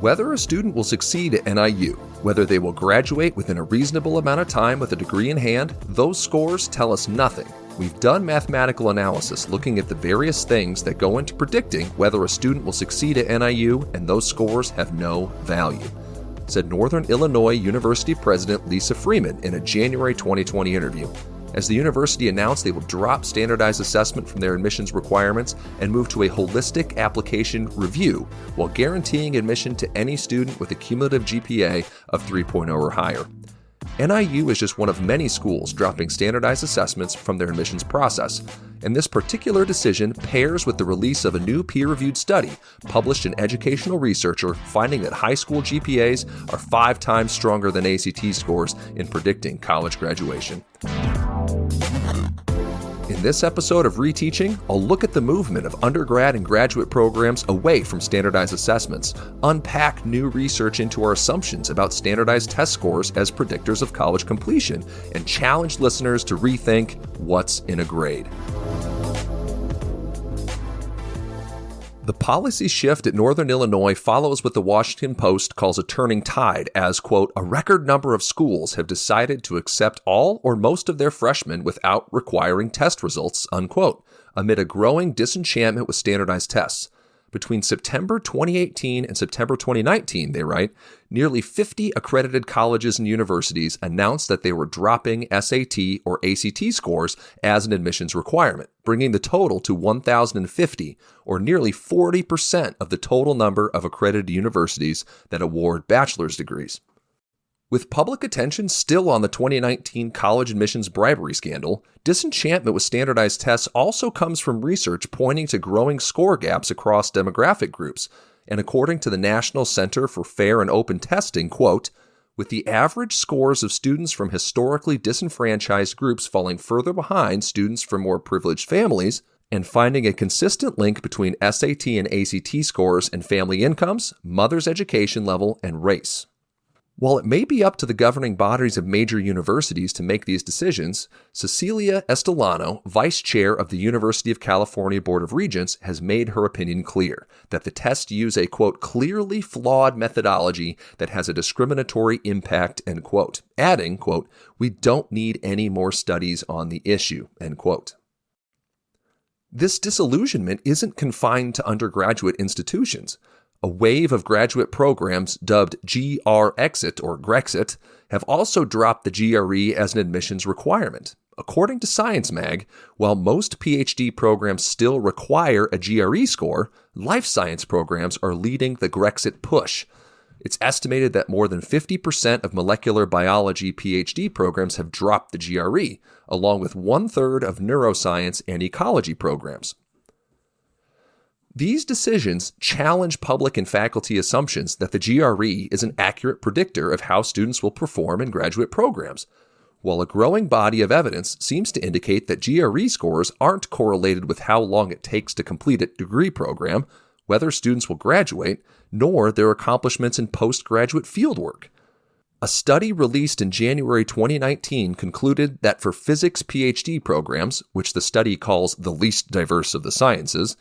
Whether a student will succeed at NIU, whether they will graduate within a reasonable amount of time with a degree in hand, those scores tell us nothing. We've done mathematical analysis looking at the various things that go into predicting whether a student will succeed at NIU, and those scores have no value, said Northern Illinois University President Lisa Freeman in a January 2020 interview, as the university announced they will drop standardized assessment from their admissions requirements and move to a holistic application review while guaranteeing admission to any student with a cumulative GPA of 3.0 or higher. NIU is just one of many schools dropping standardized assessments from their admissions process, and this particular decision pairs with the release of a new peer-reviewed study published in Educational Researcher finding that high school GPAs are 5 times stronger than ACT scores in predicting college graduation. In this episode of Reteaching, I'll look at the movement of undergrad and graduate programs away from standardized assessments, unpack new research into our assumptions about standardized test scores as predictors of college completion, and challenge listeners to rethink what's in a grade. The policy shift at Northern Illinois follows what the Washington Post calls a turning tide as, quote, a record number of schools have decided to accept all or most of their freshmen without requiring test results, unquote, amid a growing disenchantment with standardized tests. Between September 2018 and September 2019, they write, nearly 50 accredited colleges and universities announced that they were dropping SAT or ACT scores as an admissions requirement, bringing the total to 1,050, or nearly 40% of the total number of accredited universities that award bachelor's degrees. With public attention still on the 2019 college admissions bribery scandal, disenchantment with standardized tests also comes from research pointing to growing score gaps across demographic groups. And according to the National Center for Fair and Open Testing, quote, with the average scores of students from historically disenfranchised groups falling further behind students from more privileged families, and finding a consistent link between SAT and ACT scores and family incomes, mother's education level, and race. While it may be up to the governing bodies of major universities to make these decisions, Cecilia Estelano, vice chair of the University of California Board of Regents, has made her opinion clear that the tests use a, quote, clearly flawed methodology that has a discriminatory impact, end quote, adding, quote, we don't need any more studies on the issue, end quote. This disillusionment isn't confined to undergraduate institutions. A wave of graduate programs dubbed GRExit or GRExit have also dropped the GRE as an admissions requirement. According to Science Mag, while most PhD programs still require a GRE score, life science programs are leading the GRExit push. It's estimated that more than 50% of molecular biology PhD programs have dropped the GRE, along with 1/3 of neuroscience and ecology programs. These decisions challenge public and faculty assumptions that the GRE is an accurate predictor of how students will perform in graduate programs, while a growing body of evidence seems to indicate that GRE scores aren't correlated with how long it takes to complete a degree program, whether students will graduate, nor their accomplishments in postgraduate fieldwork. A study released in January 2019 concluded that for physics PhD programs, which the study calls the least diverse of the sciences,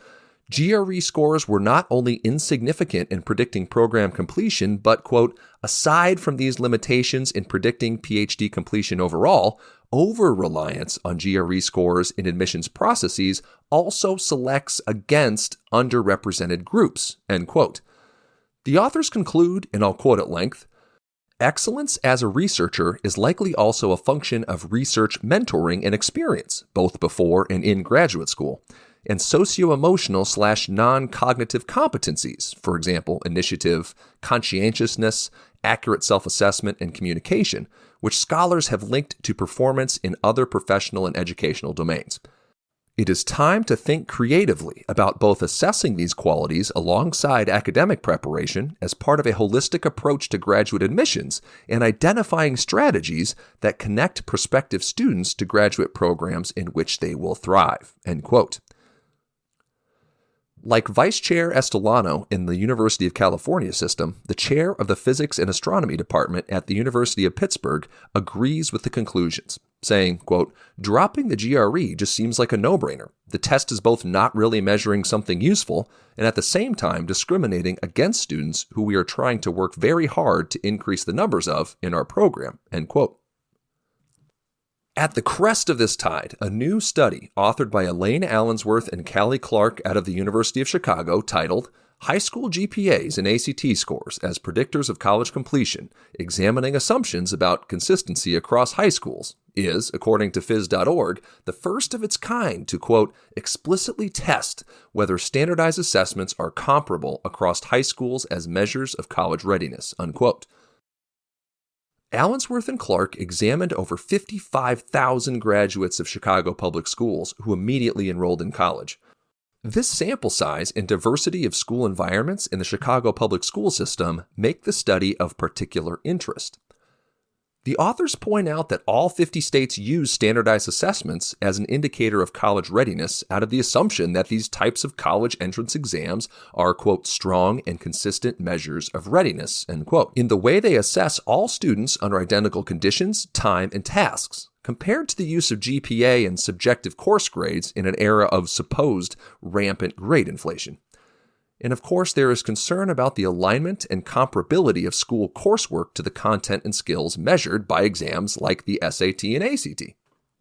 GRE scores were not only insignificant in predicting program completion, but, quote, aside from these limitations in predicting PhD completion overall, over-reliance on GRE scores in admissions processes also selects against underrepresented groups, end quote. The authors conclude, and I'll quote at length, excellence as a researcher is likely also a function of research mentoring and experience, both before and in graduate school, and socio-emotional/non-cognitive competencies, for example, initiative, conscientiousness, accurate self-assessment, and communication, which scholars have linked to performance in other professional and educational domains. It is time to think creatively about both assessing these qualities alongside academic preparation as part of a holistic approach to graduate admissions and identifying strategies that connect prospective students to graduate programs in which they will thrive, end quote. Like Vice Chair Estelano in the University of California system, the chair of the Physics and Astronomy Department at the University of Pittsburgh agrees with the conclusions, saying, quote, dropping the GRE just seems like a no-brainer. The test is both not really measuring something useful and at the same time discriminating against students who we are trying to work very hard to increase the numbers of in our program, end quote. At the crest of this tide, a new study authored by Elaine Allensworth and Callie Clark out of the University of Chicago titled High School GPAs and ACT Scores as Predictors of College Completion, Examining Assumptions About Consistency Across High Schools, is, according to phys.org, the first of its kind to, quote, explicitly test whether standardized assessments are comparable across high schools as measures of college readiness, unquote. Allensworth and Clark examined over 55,000 graduates of Chicago public schools who immediately enrolled in college. This sample size and diversity of school environments in the Chicago public school system make the study of particular interest. The authors point out that all 50 states use standardized assessments as an indicator of college readiness out of the assumption that these types of college entrance exams are, quote, strong and consistent measures of readiness, end quote, in the way they assess all students under identical conditions, time, and tasks, compared to the use of GPA and subjective course grades in an era of supposed rampant grade inflation. And of course, there is concern about the alignment and comparability of school coursework to the content and skills measured by exams like the SAT and ACT.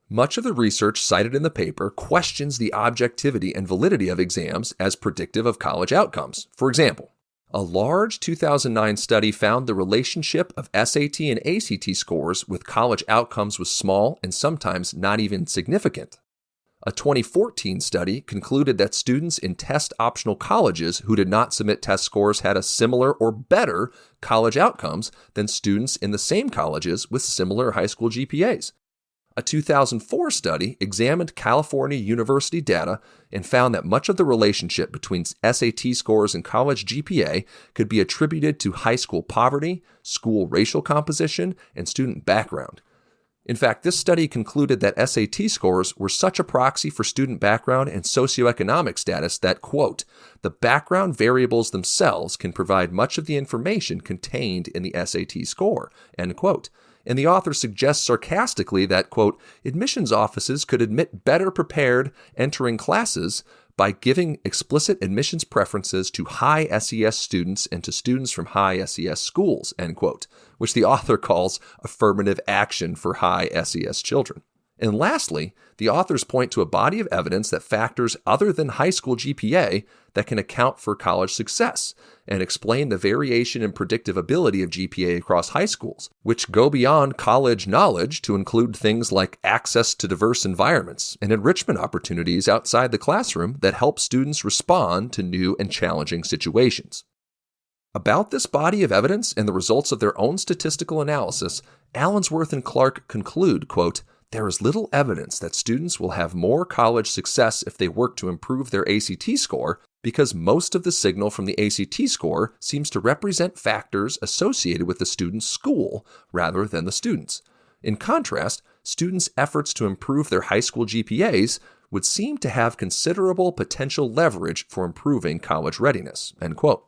Much of the research cited in the paper questions the objectivity and validity of exams as predictive of college outcomes. For example, a large 2009 study found the relationship of SAT and ACT scores with college outcomes was small and sometimes not even significant. A 2014 study concluded that students in test-optional colleges who did not submit test scores had a similar or better college outcomes than students in the same colleges with similar high school GPAs. A 2004 study examined California university data and found that much of the relationship between SAT scores and college GPA could be attributed to high school poverty, school racial composition, and student background. In fact, this study concluded that SAT scores were such a proxy for student background and socioeconomic status that, quote, the background variables themselves can provide much of the information contained in the SAT score, end quote. And the author suggests sarcastically that, quote, admissions offices could admit better prepared entering classes by giving explicit admissions preferences to high SES students and to students from high SES schools, end quote, which the author calls affirmative action for high SES children. And lastly, the authors point to a body of evidence that factors other than high school GPA that can account for college success and explain the variation in predictive ability of GPA across high schools, which go beyond college knowledge to include things like access to diverse environments and enrichment opportunities outside the classroom that help students respond to new and challenging situations. About this body of evidence and the results of their own statistical analysis, Allensworth and Clark conclude, quote, there is little evidence that students will have more college success if they work to improve their ACT score because most of the signal from the ACT score seems to represent factors associated with the student's school rather than the students. In contrast, students' efforts to improve their high school GPAs would seem to have considerable potential leverage for improving college readiness, end quote.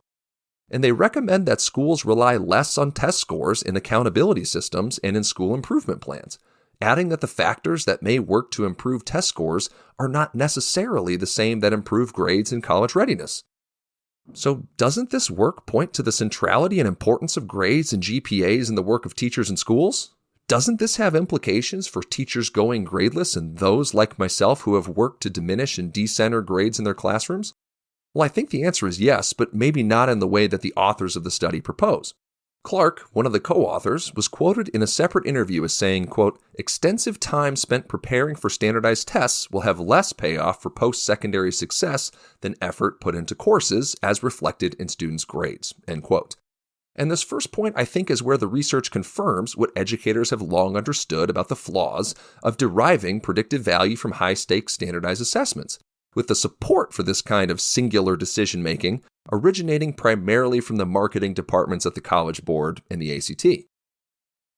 And they recommend that schools rely less on test scores in accountability systems and in school improvement plans, adding that the factors that may work to improve test scores are not necessarily the same that improve grades in college readiness. So doesn't this work point to the centrality and importance of grades and GPAs in the work of teachers in schools? Doesn't this have implications for teachers going gradeless and those like myself who have worked to diminish and decenter grades in their classrooms? Well, I think the answer is yes, but maybe not in the way that the authors of the study propose. Clark, one of the co-authors, was quoted in a separate interview as saying, quote, extensive time spent preparing for standardized tests will have less payoff for post-secondary success than effort put into courses as reflected in students' grades, end quote. And this first point, I think, is where the research confirms what educators have long understood about the flaws of deriving predictive value from high-stakes standardized assessments, with the support for this kind of singular decision-making originating primarily from the marketing departments at the College Board and the ACT.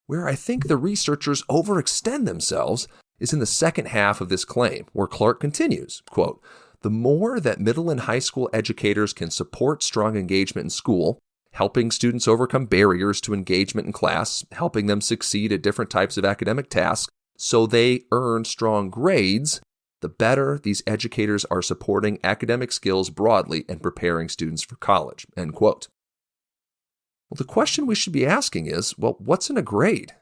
Where I think the researchers overextend themselves is in the second half of this claim, where Clark continues, quote, the more that middle and high school educators can support strong engagement in school, helping students overcome barriers to engagement in class, helping them succeed at different types of academic tasks, so they earn strong grades, the better these educators are supporting academic skills broadly and preparing students for college, end quote. Well, the question we should be asking is, well, what's in a grade?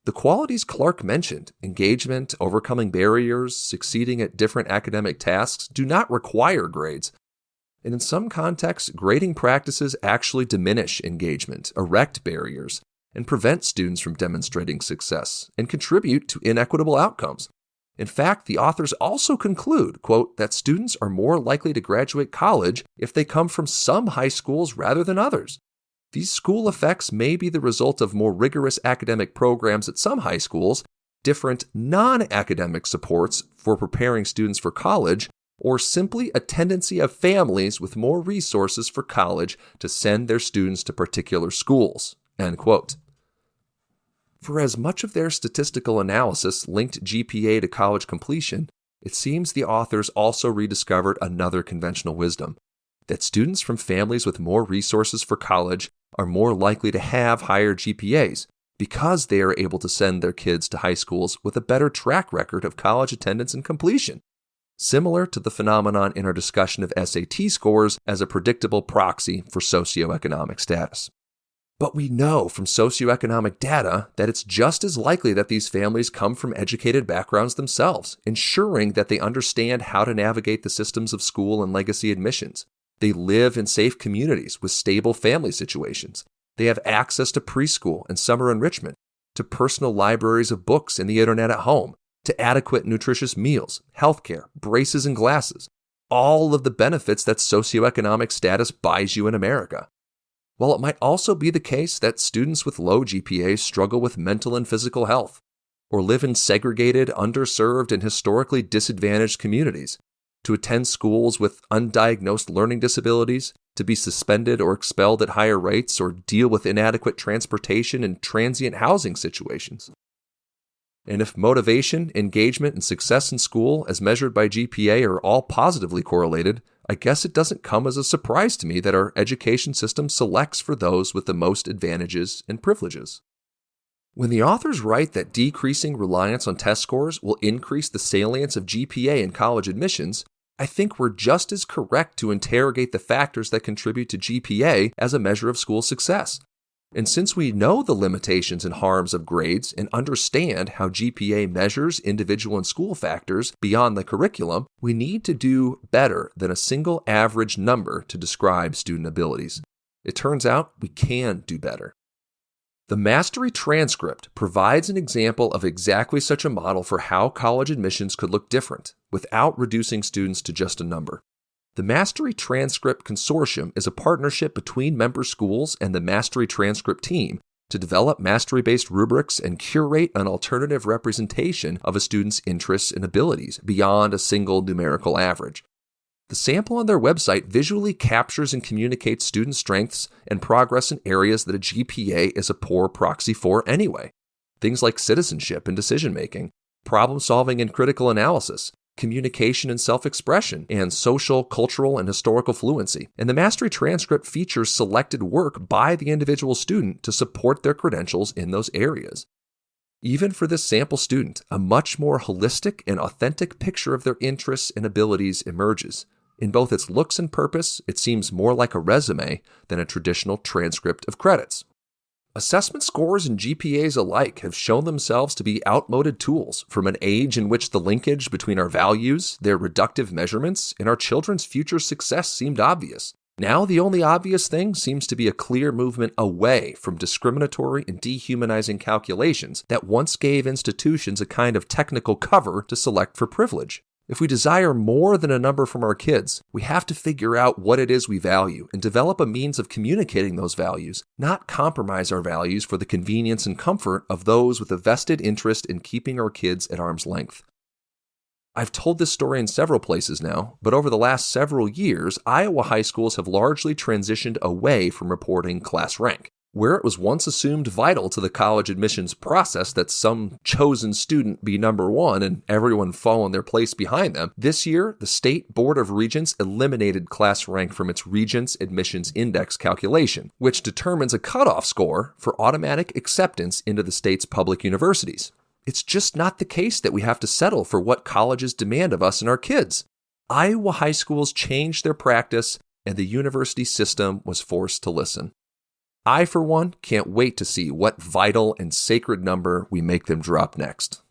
The qualities Clark mentioned, engagement, overcoming barriers, succeeding at different academic tasks, do not require grades. And in some contexts, grading practices actually diminish engagement, erect barriers, and prevent students from demonstrating success, and contribute to inequitable outcomes. In fact, the authors also conclude, quote, that students are more likely to graduate college if they come from some high schools rather than others. These school effects may be the result of more rigorous academic programs at some high schools, different non-academic supports for preparing students for college, or simply a tendency of families with more resources for college to send their students to particular schools, end quote. For as much of their statistical analysis linked GPA to college completion, it seems the authors also rediscovered another conventional wisdom, that students from families with more resources for college are more likely to have higher GPAs because they are able to send their kids to high schools with a better track record of college attendance and completion, similar to the phenomenon in our discussion of SAT scores as a predictable proxy for socioeconomic status. But we know from socioeconomic data that it's just as likely that these families come from educated backgrounds themselves, ensuring that they understand how to navigate the systems of school and legacy admissions. They live in safe communities with stable family situations. They have access to preschool and summer enrichment, to personal libraries of books and the internet at home, to adequate nutritious meals, healthcare, braces and glasses, all of the benefits that socioeconomic status buys you in America. While it might also be the case that students with low GPAs struggle with mental and physical health, or live in segregated, underserved, and historically disadvantaged communities, to attend schools with undiagnosed learning disabilities, to be suspended or expelled at higher rates, or deal with inadequate transportation and transient housing situations. And if motivation, engagement, and success in school, as measured by GPA, are all positively correlated, I guess it doesn't come as a surprise to me that our education system selects for those with the most advantages and privileges. When the authors write that decreasing reliance on test scores will increase the salience of GPA in college admissions, I think we're just as correct to interrogate the factors that contribute to GPA as a measure of school success. And since we know the limitations and harms of grades and understand how GPA measures individual and school factors beyond the curriculum, we need to do better than a single average number to describe student abilities. It turns out we can do better. The Mastery Transcript provides an example of exactly such a model for how college admissions could look different, without reducing students to just a number. The Mastery Transcript Consortium is a partnership between member schools and the Mastery Transcript team to develop mastery-based rubrics and curate an alternative representation of a student's interests and abilities beyond a single numerical average. The sample on their website visually captures and communicates student strengths and progress in areas that a GPA is a poor proxy for anyway. Things like citizenship and decision-making, problem-solving and critical analysis, communication and self-expression, and social, cultural, and historical fluency. And the Mastery Transcript features selected work by the individual student to support their credentials in those areas. Even for this sample student, a much more holistic and authentic picture of their interests and abilities emerges. In both its looks and purpose, it seems more like a resume than a traditional transcript of credits. Assessment scores and GPAs alike have shown themselves to be outmoded tools from an age in which the linkage between our values, their reductive measurements, and our children's future success seemed obvious. Now the only obvious thing seems to be a clear movement away from discriminatory and dehumanizing calculations that once gave institutions a kind of technical cover to select for privilege. If we desire more than a number from our kids, we have to figure out what it is we value and develop a means of communicating those values, not compromise our values for the convenience and comfort of those with a vested interest in keeping our kids at arm's length. I've told this story in several places now, but over the last several years, Iowa high schools have largely transitioned away from reporting class rank. Where it was once assumed vital to the college admissions process that some chosen student be number one and everyone fall in their place behind them, this year, the State Board of Regents eliminated class rank from its Regents Admissions Index calculation, which determines a cutoff score for automatic acceptance into the state's public universities. It's just not the case that we have to settle for what colleges demand of us and our kids. Iowa high schools changed their practice, and the university system was forced to listen. I, for one, can't wait to see what vital and sacred number we make them drop next.